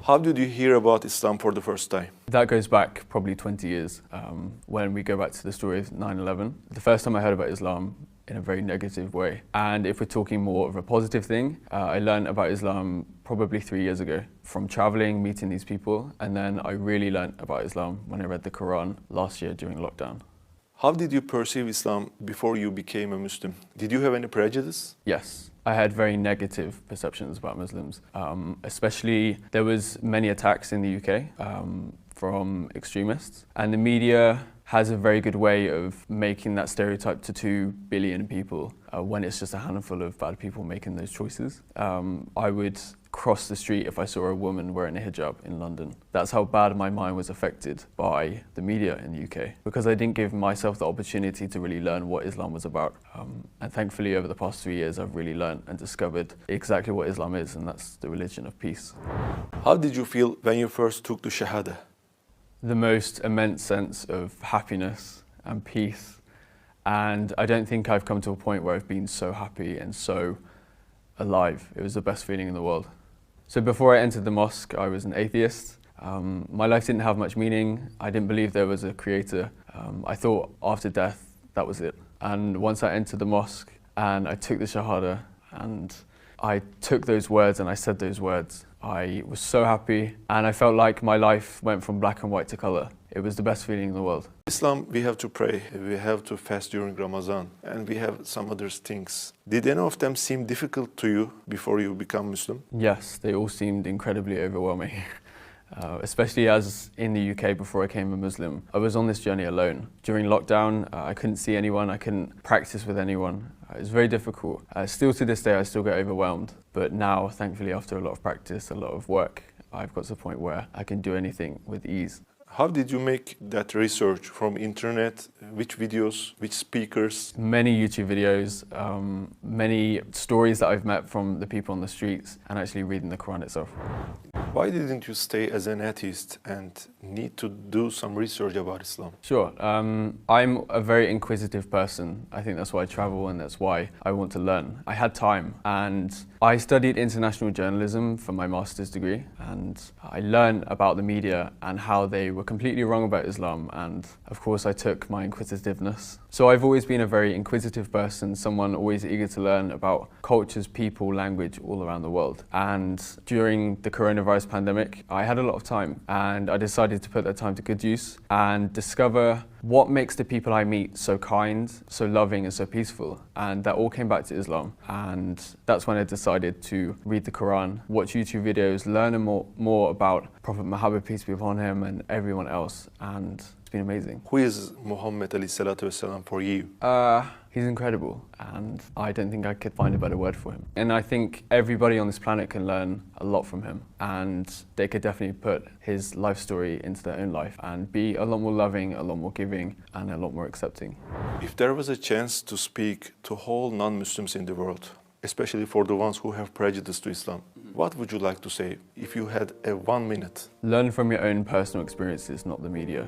How did you hear about Islam for the first time? That goes back probably 20 years when we go back to the story of 9/11. The first time I heard about Islam in a very negative way. And if we're talking more of a positive thing, I learned about Islam probably 3 years ago from traveling, meeting these people, and then I really learned about Islam when I read the Quran last year during lockdown. How did you perceive Islam before you became a Muslim? Did you have any prejudice? Yes, I had very negative perceptions about Muslims. Especially, there was many attacks in the UK from extremists, and the media has a very good way of making that stereotype to 2 billion people when it's just a handful of bad people making those choices. I would cross the street if I saw a woman wearing a hijab in London. That's how bad my mind was affected by the media in the UK, because I didn't give myself the opportunity to really learn what Islam was about. And thankfully over the past 3 years I've really learned and discovered exactly what Islam is, and that's the religion of peace. How did you feel when you first took the Shahada? The most immense sense of happiness and peace, and I don't think I've come to a point where I've been so happy and so alive. It was the best feeling in the world. So before I entered the mosque, I was an atheist. My life didn't have much meaning. I didn't believe there was a creator. I thought after death, that was it. And once I entered the mosque and I took the Shahada and I took those words and I said those words, I was so happy, and I felt like my life went from black and white to color. It was the best feeling in the world. Islam, we have to pray, we have to fast during Ramadan, and we have some other things. Did any of them seem difficult to you before you become Muslim? Yes, they all seemed incredibly overwhelming. Especially as in the UK before I became a Muslim. I was on this journey alone. During lockdown, I couldn't see anyone, I couldn't practice with anyone. It was very difficult. Still to this day, I still get overwhelmed. But now, thankfully, after a lot of practice, a lot of work, I've got to the point where I can do anything with ease. How did you make that research? From internet? Which videos? Which speakers? Many YouTube videos, many stories that I've met from the people on the streets, and actually reading the Quran itself. Why didn't you stay as an atheist and need to do some research about Islam? Sure. I'm a very inquisitive person. I think that's why I travel and that's why I want to learn. I had time and I studied international journalism for my master's degree, and I learned about the media and how they were completely wrong about Islam, and of course I took my inquisitiveness. So I've always been a very inquisitive person, someone always eager to learn about cultures, people, language all around the world. And during the coronavirus pandemic, I had a lot of time and I decided to put that time to good use and discover what makes the people I meet so kind, so loving and so peaceful. And that all came back to Islam. And that's when I decided to read the Quran, watch YouTube videos, learn more about Prophet Muhammad, peace be upon him, and everyone else. And it's been amazing. Who is Muhammad alayhi salatu wasalam for you? He's incredible, and I don't think I could find a better word for him. And I think everybody on this planet can learn a lot from him, and they could definitely put his life story into their own life and be a lot more loving, a lot more giving, and a lot more accepting. If there was a chance to speak to all non-Muslims in the world, especially for the ones who have prejudice to Islam, what would you like to say if you had 1 minute? Learn from your own personal experiences, not the media.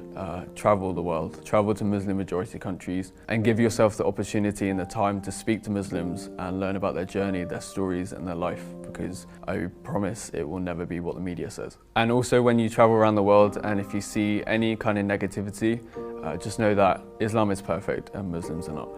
Travel the world, travel to Muslim majority countries, and give yourself the opportunity and the time to speak to Muslims and learn about their journey, their stories and their life, because I promise it will never be what the media says. And also when you travel around the world and if you see any kind of negativity, just know that Islam is perfect and Muslims are not.